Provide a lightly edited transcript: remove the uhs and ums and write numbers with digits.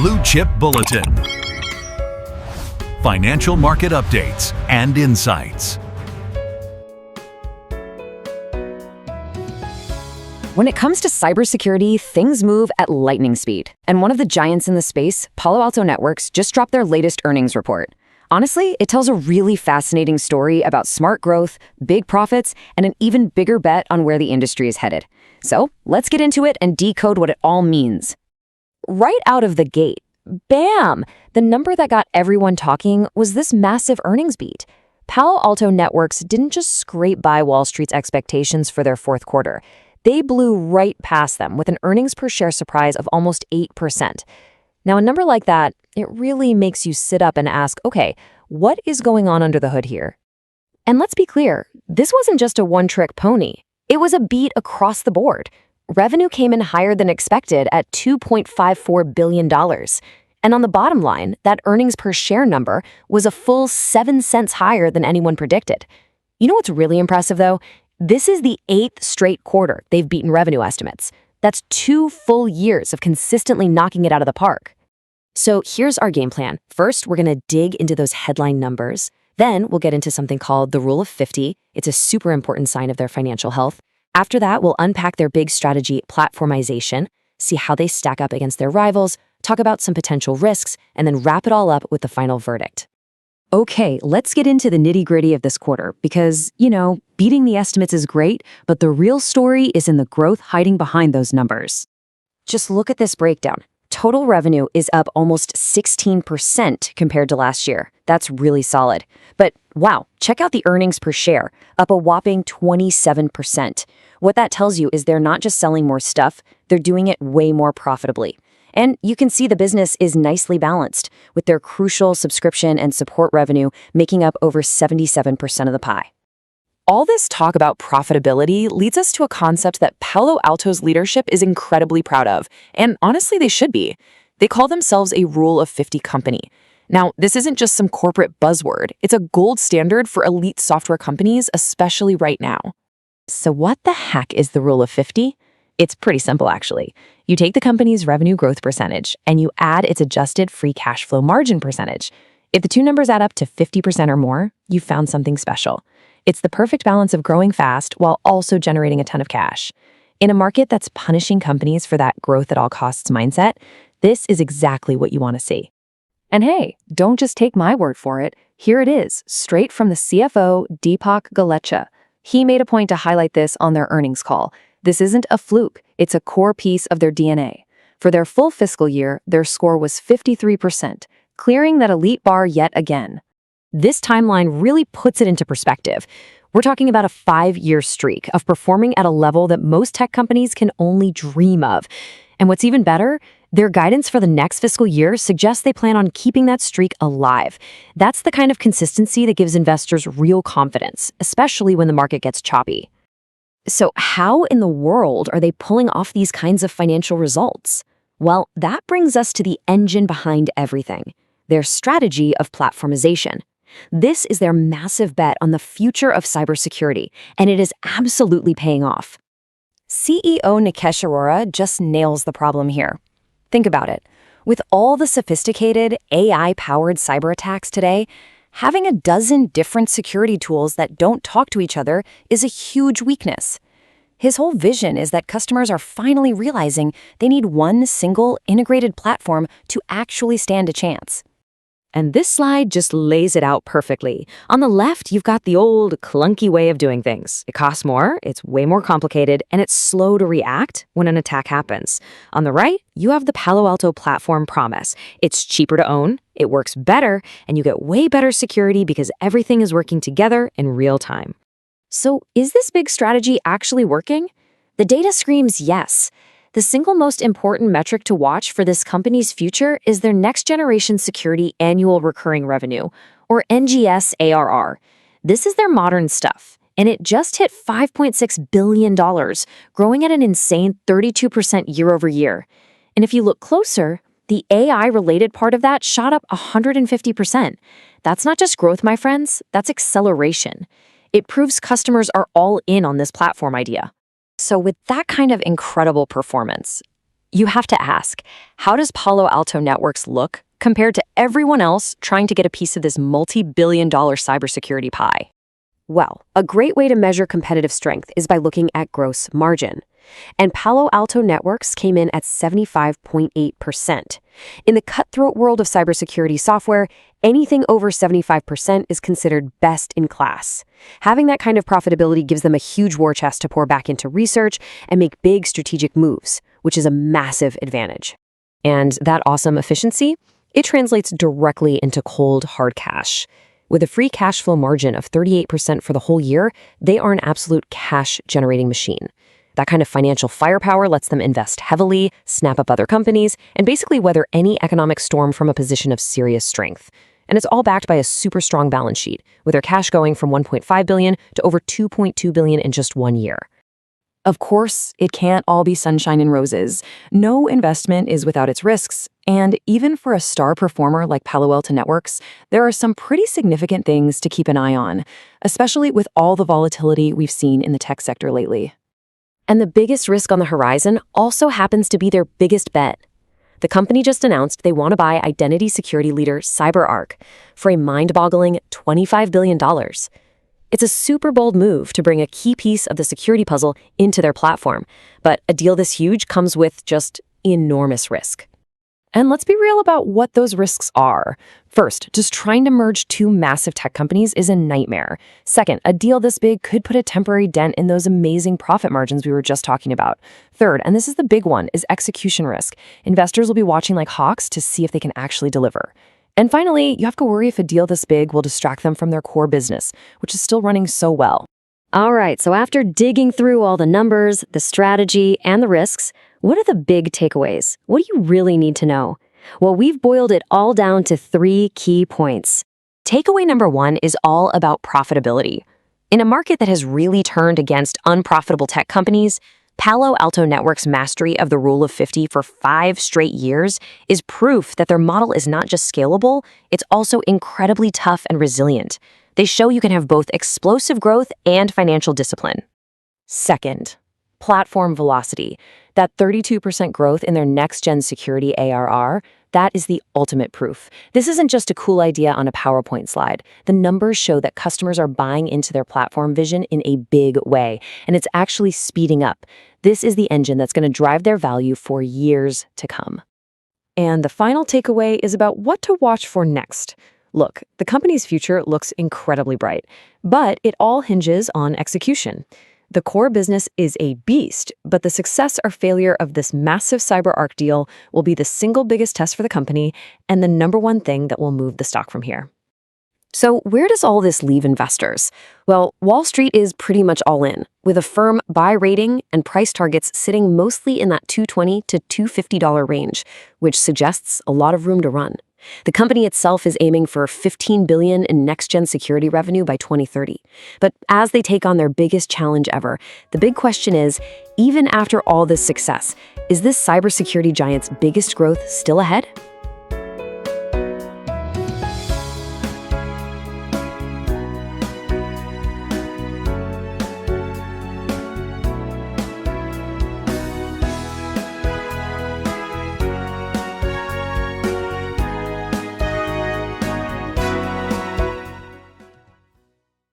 Blue Chip Bulletin. Financial market updates and insights. When it comes to cybersecurity, things move at lightning speed. And one of the giants in the space, Palo Alto Networks, just dropped their latest earnings report. Honestly, it tells a really fascinating story about smart growth, big profits, and an even bigger bet on where the industry is headed. So let's get into it and decode what it all means. Right out of the gate, bam! The number that got everyone talking was this massive earnings beat. Palo Alto Networks didn't just scrape by Wall Street's expectations for their fourth quarter. They blew right past them with an earnings per share surprise of almost 8%. Now, a number like that, it really makes you sit up and ask, okay, what is going on under the hood here? And let's be clear, this wasn't just a one-trick pony. It was a beat across the board. Revenue came in higher than expected at $2.54 billion. And on the bottom line, that earnings per share number was a full 7 cents higher than anyone predicted. You know what's really impressive, though? This is the 8th straight quarter they've beaten revenue estimates. That's 2 full years of consistently knocking it out of the park. So here's our game plan. First, we're going to dig into those headline numbers. Then we'll get into something called the Rule of 50. It's a super important sign of their financial health. After that, we'll unpack their big strategy, Platformization, see how they stack up against their rivals, talk about some potential risks, and then wrap it all up with the final verdict. Okay, let's get into the nitty-gritty of this quarter because, beating the estimates is great, but the real story is in the growth hiding behind those numbers. Just look at this breakdown. Total revenue is up almost 16% compared to last year. That's really solid. But wow, check out the earnings per share, up a whopping 27%. What that tells you is they're not just selling more stuff, they're doing it way more profitably. And you can see the business is nicely balanced, with their crucial subscription and support revenue making up over 77% of the pie. All this talk about profitability leads us to a concept that Palo Alto's leadership is incredibly proud of, and honestly, they should be. They call themselves a Rule of 50 company. Now, this isn't just some corporate buzzword. It's a gold standard for elite software companies, especially right now. So what the heck is the Rule of 50? It's pretty simple, actually. You take the company's revenue growth percentage and you add its adjusted free cash flow margin percentage. If the two numbers add up to 50% or more, you've found something special. It's the perfect balance of growing fast while also generating a ton of cash. In a market that's punishing companies for that growth at all costs mindset, this is exactly what you want to see. And hey, don't just take my word for it. Here it is, straight from the CFO, Deepak Galecha. He made a point to highlight this on their earnings call. This isn't a fluke. It's a core piece of their DNA. For their full fiscal year, their score was 53%, clearing that elite bar yet again. This timeline really puts it into perspective. We're talking about a 5-year streak of performing at a level that most tech companies can only dream of. And what's even better, their guidance for the next fiscal year suggests they plan on keeping that streak alive. That's the kind of consistency that gives investors real confidence, especially when the market gets choppy. So how in the world are they pulling off these kinds of financial results? Well, that brings us to the engine behind everything, their strategy of platformization. This is their massive bet on the future of cybersecurity, and it is absolutely paying off. CEO Nikesh Arora just nails the problem here. Think about it. With all the sophisticated AI-powered cyber attacks today, having a dozen different security tools that don't talk to each other is a huge weakness. His whole vision is that customers are finally realizing they need one single integrated platform to actually stand a chance. And this slide just lays it out perfectly. On the left, you've got the old, clunky way of doing things. It costs more, it's way more complicated, and it's slow to react when an attack happens. On the right, you have the Palo Alto platform promise. It's cheaper to own, it works better, and you get way better security because everything is working together in real time. So, is this big strategy actually working? The data screams yes. The single most important metric to watch for this company's future is their next-generation security annual recurring revenue, or NGS ARR. This is their modern stuff, and it just hit $5.6 billion, growing at an insane 32% year over year. And if you look closer, the AI-related part of that shot up 150%. That's not just growth, my friends, that's acceleration. It proves customers are all in on this platform idea. So with that kind of incredible performance, You have to ask, how does Palo Alto Networks look compared to everyone else trying to get a piece of this multi-billion-dollar cybersecurity pie? Well, a great way to measure competitive strength is by looking at gross margin. And Palo Alto Networks came in at 75.8%. In the cutthroat world of cybersecurity software, anything over 75% is considered best in class. Having that kind of profitability gives them a huge war chest to pour back into research and make big strategic moves, which is a massive advantage. And that awesome efficiency, it translates directly into cold, hard cash. With a free cash flow margin of 38% for the whole year, they are an absolute cash-generating machine. That kind of financial firepower lets them invest heavily, snap up other companies, and basically weather any economic storm from a position of serious strength. And it's all backed by a super strong balance sheet, with their cash going from $1.5 billion to over $2.2 billion in just 1 year. Of course, it can't all be sunshine and roses. No investment is without its risks, and even for a star performer like Palo Alto Networks, there are some pretty significant things to keep an eye on, especially with all the volatility we've seen in the tech sector lately. And the biggest risk on the horizon also happens to be their biggest bet. The company just announced they want to buy identity security leader CyberArk for a mind-boggling $25 billion. It's a super bold move to bring a key piece of the security puzzle into their platform, but a deal this huge comes with just enormous risk. And let's be real about what those risks are. First, just trying to merge two massive tech companies is a nightmare. Second, a deal this big could put a temporary dent in those amazing profit margins we were just talking about. Third, and this is the big one, is execution risk. Investors will be watching like hawks to see if they can actually deliver. And finally, you have to worry if a deal this big will distract them from their core business, which is still running so well. All right, so after digging through all the numbers, the strategy, and the risks, what are the big takeaways? What do you really need to know? Well, we've boiled it all down to 3 key points. Takeaway number 1 is all about profitability. In a market that has really turned against unprofitable tech companies, Palo Alto Networks' mastery of the Rule of 50 for 5 straight years is proof that their model is not just scalable, it's also incredibly tough and resilient. They show you can have both explosive growth and financial discipline. Second, platform velocity. That 32% growth in their next-gen security ARR, that is the ultimate proof. This isn't just a cool idea on a PowerPoint slide. The numbers show that customers are buying into their platform vision in a big way, and it's actually speeding up. This is the engine that's going to drive their value for years to come. And the final takeaway is about what to watch for next. Look, the company's future looks incredibly bright, but it all hinges on execution. The core business is a beast, but the success or failure of this massive CyberArk deal will be the single biggest test for the company and the number one thing that will move the stock from here. So where does all this leave investors? Well, Wall Street is pretty much all in, with a firm buy rating and price targets sitting mostly in that $220 to $250 range, which suggests a lot of room to run. The company itself is aiming for $15 billion in next-gen security revenue by 2030. But as they take on their biggest challenge ever, the big question is, even after all this success, is this cybersecurity giant's biggest growth still ahead?